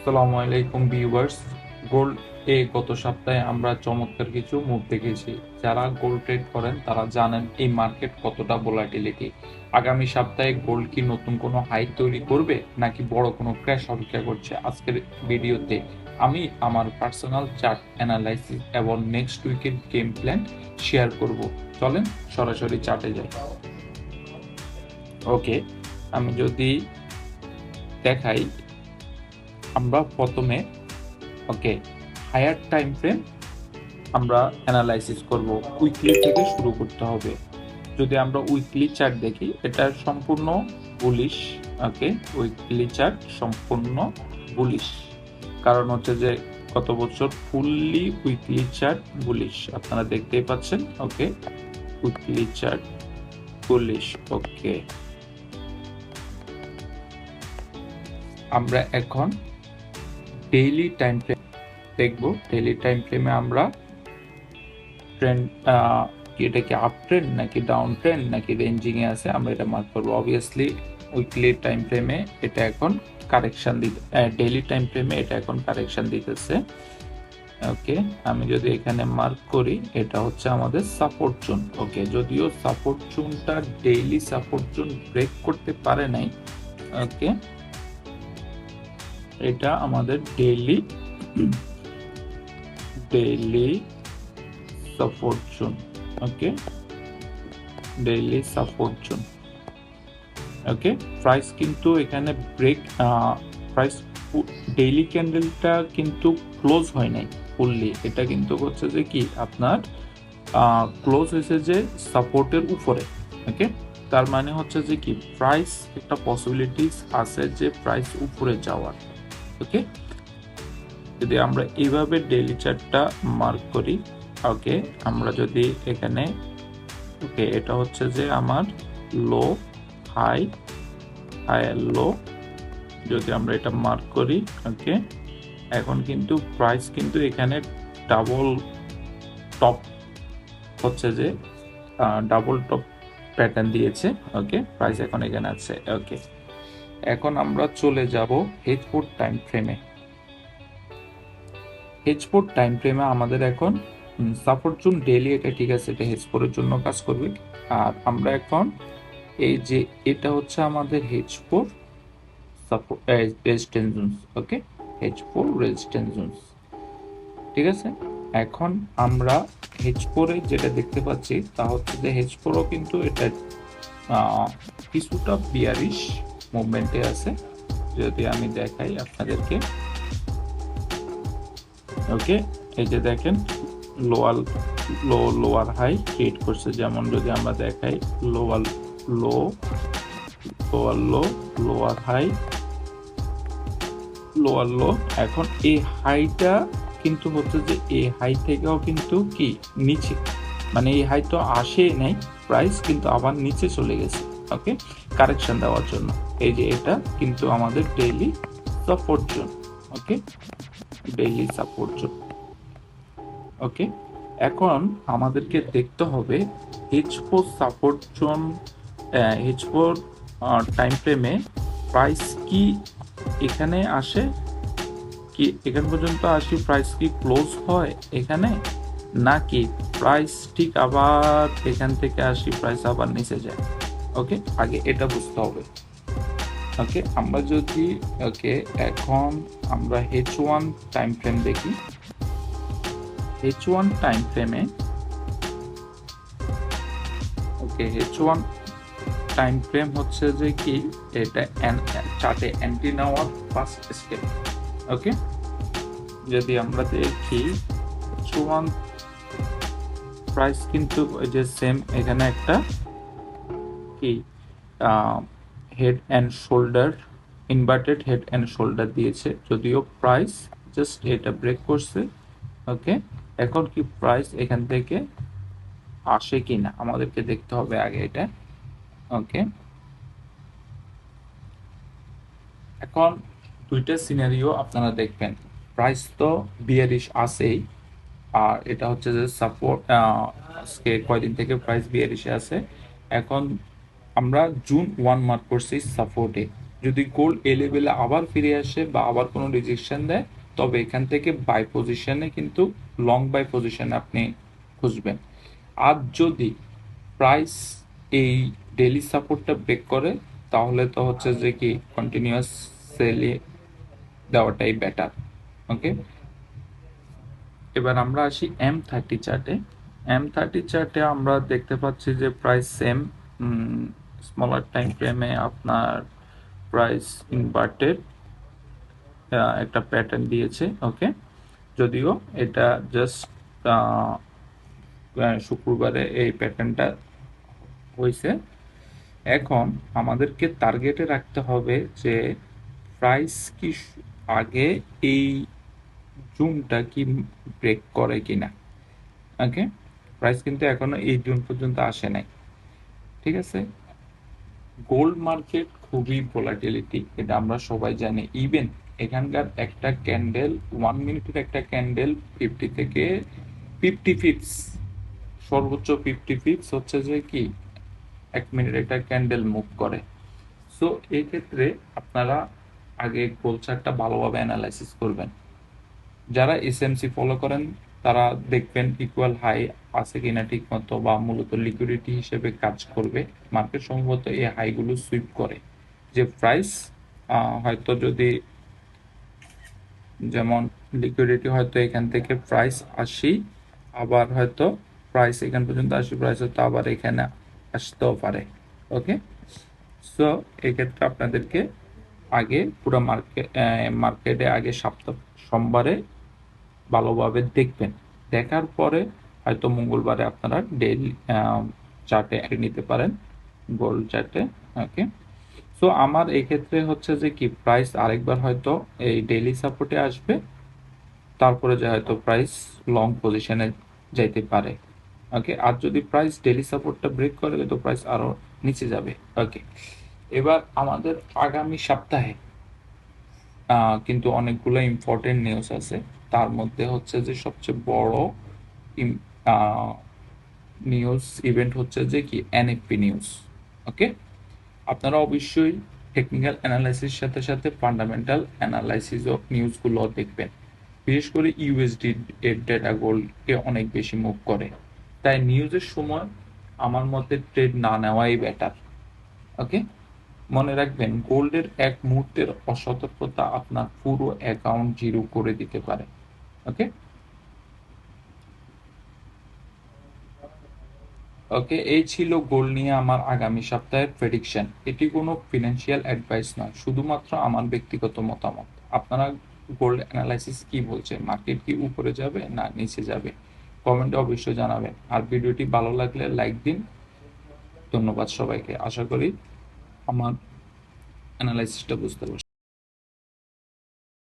আসসালামু আলাইকুম viewers. Gold গত সপ্তাহে আমরা চমৎকার কিছু মুভ দেখেছি। যারা গোল্ড ট্রেড করেন তারা জানেন এই মার্কেট কতটা ভোলাটিলিটি। আগামী সপ্তাহে গোল্ড কি নতুন কোনো হাই তৈরি করবে নাকি বড় কোনো ক্র্যাশ অপেক্ষা করছে? আজকের ভিডিওতে আমি আমার পার্সোনাল চার্ট অ্যানালাইসিস এবং নেক্সট উইকের গেম প্ল্যান শেয়ার করব। চলেন সরাসরি চার্টে যাই। ওকে, আমি যদি দেখাই, আমরা প্রথমে ওকে হায়ার টাইম ফ্রেম আমরা অ্যানালাইসিস করব। উইকলি থেকে শুরু করতে হবে। যদি আমরা উইকলি চার্ট দেখি, এটা সম্পূর্ণ বুলিশ। ওকে, উইকলি চার্ট সম্পূর্ণ বুলিশ। কারণ হচ্ছে যে গত বছর ফুললি উইকলি চার্ট বুলিশ, আপনারা দেখতেই পাচ্ছেন। ওকে, উইকলি চার্ট বুলিশ। ওকে, আমরা এখন ডেইলি টাইম ফ্রেম দেখব। ডেইলি টাইম ফ্রেমে আমরা ট্রেন্ড, এটা কি আপ ট্রেন্ড নাকি ডাউন ট্রেন্ড নাকি রেঞ্জিং এ আছে, আমরা এটা মার্ক করবো। অবভিয়াসলি উইকলি টাইম ফ্রেমে এটা এখন কারেকশন দিতে, ডেইলি টাইম ফ্রেমে এটা এখন কারেকশন দিতেছে। ওকে, আমি যদি এখানে মার্ক করি, এটা হচ্ছে আমাদের সাপোর্ট জোন। ওকে, যদিও সাপোর্ট জোনটা ডেইলি সাপোর্ট জোন ব্রেক করতে পারে নাই। ওকে, এটা আমাদের ডেইলি ডেইলি সাপোর্ট জোন। ওকে, ডেইলি সাপোর্ট জোন। ওকে, প্রাইস কিন্তু এখানে ব্রেক, প্রাইস ডেইলি ক্যান্ডেলটা কিন্তু ক্লোজ হয় নাই ফুললি। এটা কিন্তু হচ্ছে যে কি আপনার ক্লোজ হয়েছে যে সাপোর্টের উপরে। ওকে, তার মানে হচ্ছে যে কি প্রাইস একটা পসিবিলিটিস আছে যে প্রাইস উপরে যাওয়ার। ওকে, যদি আমরা এইভাবে ডেইলি চার্টটা মার্ক করি, ওকে, আমরা যদি এখানে, ওকে, এটা হচ্ছে যে আমার লো, হাই, হাই আর লো, যদি আমরা এটা মার্ক করি। ওকে, এখন কিন্তু প্রাইস কিন্তু এখানে ডাবল টপ হচ্ছে যে ডাবল টপ প্যাটার্ন দিয়েছে। ওকে, প্রাইস এখন এখানে আছে। ওকে, এখন আমরা চলে যাব H4 টাইম ফ্রেমে। H4 টাইম ফ্রেমে আমাদের এখন সাপোর্ট জোন ডেইলি, এটা ঠিক আছে, এটা H4 এর জন্য কাজ করবে। আর আমরা এখন এই যে এটা হচ্ছে আমাদের H4 সাপোর্ট রেজিস্ট্যান্স জোনস। ওকে, H4 রেজিস্ট্যান্স জোনস, ঠিক আছে। এখন আমরা H4 এ যেটা দেখতে পাচ্ছি তা হচ্ছে যে H4 ও কিন্তু এটা কিছুটা বিয়ারিশ মুভমেন্টে আছে। যদি আমি দেখাই আপনাদেরকে, ওকে, এই যে দেখেন লোয়ার লোয়ার হাই ক্রিয়েট করছে। যেমন যদি আমরা দেখাই lower low, lower low, lower high, lower low. এখন এই হাইটা কিন্তু হচ্ছে যে এই হাই থেকেও কিন্তু কি নিচে, মানে এই হাই তো আসে নাই, প্রাইস কিন্তু আবার নিচে চলে গেছে। ওকে, কারেকশন দেওয়ার জন্য। এই যে এটা কিন্তু আমাদের ডেইলি সাপোর্ট জোন। ওকে, ডেইলি সাপোর্ট জোন। ওকে, এখন আমাদেরকে দেখতে হবে H4 support zone, H4 time ফ্রেমে প্রাইস কি এখানে আসে, কি এখান পর্যন্ত আসি, প্রাইস কি ক্লোজ হয় এখানে, নাকি প্রাইস ঠিক আবার এখান থেকে আসি প্রাইস আবার নিচে যায়। ওকে, আগে এটা বুঝতে হবে। ওকে, আমরা যদি, ওকে, এখন আমরা H1 টাইম ফ্রেম দেখি। H1 টাইম ফ্রেমে, ওকে, H1 টাইম ফ্রেম হচ্ছে যে কি এটা চার্টে এন্ট্রি নেওয়ার ফার্স্ট স্টেপ। ওকে, যদি আমরা দেখি H1 প্রাইস কিন্তু ওই যে সেম এখানে একটা কি head and shoulder, inverted head and shoulder দিয়েছে, যদিও প্রাইস জাস্ট এটা ব্রেক করছে। ওকে, এখন কি প্রাইস এখান থেকে আসে কিনা আমাদেরকে দেখতে হবে আগে এটা। ওকে, এখন দুইটা সিনারিও আপনারা দেখবেন। প্রাইস তো বিয়ারিশ আছেই, আর এটা হচ্ছে যে সাপোর্ট, আজকে কয়দিন থেকে প্রাইস বিয়ারিশে আছে। এখন আমরা জুন 1 মার্ক করছি সাপোর্টে। যদি গোল্ড এই লেভেলে আবার ফিরে আসে বা আবার কোনো রিজেকশন দেয়, তবে এখান থেকে বাই পজিশনে কিন্তু লং বাই পজিশনে আপনি খুঁজবেন। আর যদি প্রাইস এই ডেইলি সাপোর্টটা ব্রেক করে, তাহলে তো হচ্ছে যে কি কন্টিনিউয়াস সেলে দেওয়াটাই বেটার। ওকে, এবার আমরা আসি M30 চার্টে। M30 চার্টে আমরা দেখতে পাচ্ছি যে প্রাইস সেম স্মলার টাইম ফ্রেমে আপনার প্রাইস ইনভার্টেড একটা প্যাটার্ন দিয়েছে। ওকে, যদিও এটা জাস্ট শুক্রবারে এই প্যাটার্নটা হয়েছে। এখন আমাদেরকে টার্গেটে রাখতে হবে যে প্রাইস কি আগে এই জুনটা কি ব্রেক করে কিনা। ওকে, প্রাইস কিন্তু এখনো এই জুন পর্যন্ত আসে নাই। ঠিক আছে, গোল্ড মার্কেট খুবই ভোলাটিলিটি, এটা আমরা সবাই জানি। ইভেন এখানকার একটা ক্যান্ডেল 1 মিনিটের একটা ক্যান্ডেল 50 থেকে 50 পিপস, সর্বোচ্চ 50 পিপস হচ্ছে যে কি 1 মিনিট একটা ক্যান্ডেল মুভ করে। সো এই ক্ষেত্রে আপনারা আগে গোল্ড চার্টটা ভালোভাবে অ্যানালাইসিস করবেন। যারা এসএমসি ফলো করেন তারা দেখবেন ইকুয়াল হাই আছে কিনা ঠিক মতো, বা মূলত লিকুইডিটি হিসেবে কাজ করবে। মার্কেট সম্ভবত এই হাইগুলো সুইপ করে, যে প্রাইস হয়তো যদি যেমন লিকুইডিটি হয়তো এখান থেকে প্রাইস 80, আবার হয়তো প্রাইস এখান পর্যন্ত 80, প্রাইস হয়তো আবার এখানে আসতেও পারে। ওকে, সো এক্ষেত্রে আপনাদেরকে আগে পুরো মার্কেটে আগে সপ্তাহ সোমবারে ভালোভাবে দেখবেন। দেখার পরে হয়তো মঙ্গলবারে আপনারা ডেইলি চার্টে নিতে পারেন, গোল্ড চার্টে। ওকে, সো আমার এক্ষেত্রে হচ্ছে যে কি প্রাইস আরেকবার হয়তো এই ডেইলি সাপোর্টে আসবে, তারপরে যে হয়তো প্রাইস লং পজিশনে যাইতে পারে। ওকে, আর যদি প্রাইস ডেইলি সাপোর্টটা ব্রেক করে তো প্রাইস আরো নিচে যাবে। ওকে, এবার আমাদের আগামী সপ্তাহে কিন্তু অনেকগুলো ইম্পর্টেন্ট নিউজ আছে। তার মধ্যে হচ্ছে যে সবচেয়ে বড় নিউজ ইভেন্ট হচ্ছে যে কি এনএফপি নিউজ। ওকে, আপনারা অবশ্যই টেকনিক্যাল অ্যানালাইসিস সাথে সাথে ফান্ডামেন্টাল অ্যানালাইসিস ও নিউজগুলো দেখবেন। বিশেষ করে ইউএসডি এর ডেটাগুলোকে অনেক বেশি মুভ করে, তাই নিউজের সময় আমার মতে ট্রেড না নেওয়াই বেটার। ওকে, মনে রাখবেন গোল্ডের এক মুহূর্তের অসতর্কতা আপনার পুরো অ্যাকাউন্ট জিরো করে দিতে পারে। ওকে, ওকে, এই ছিল গোল্ড নিয়ে আমার আগামী সপ্তাহের প্রেডিকশন। এটি কোনো ফিনান্সিয়াল অ্যাডভাইস নয়, শুধুমাত্র আমার ব্যক্তিগত মতামত। আপনারা গোল্ড অ্যানালাইসিস কি বলছে, মার্কেট কি উপরে যাবে না নিচে যাবে, কমেন্টে অবশ্যই জানাবেন। আর ভিডিওটি ভালো লাগলে লাইক দিন। ধন্যবাদ সবাইকে, আশা করি আমার অ্যানালাইসিসটা বুঝতে পারছি।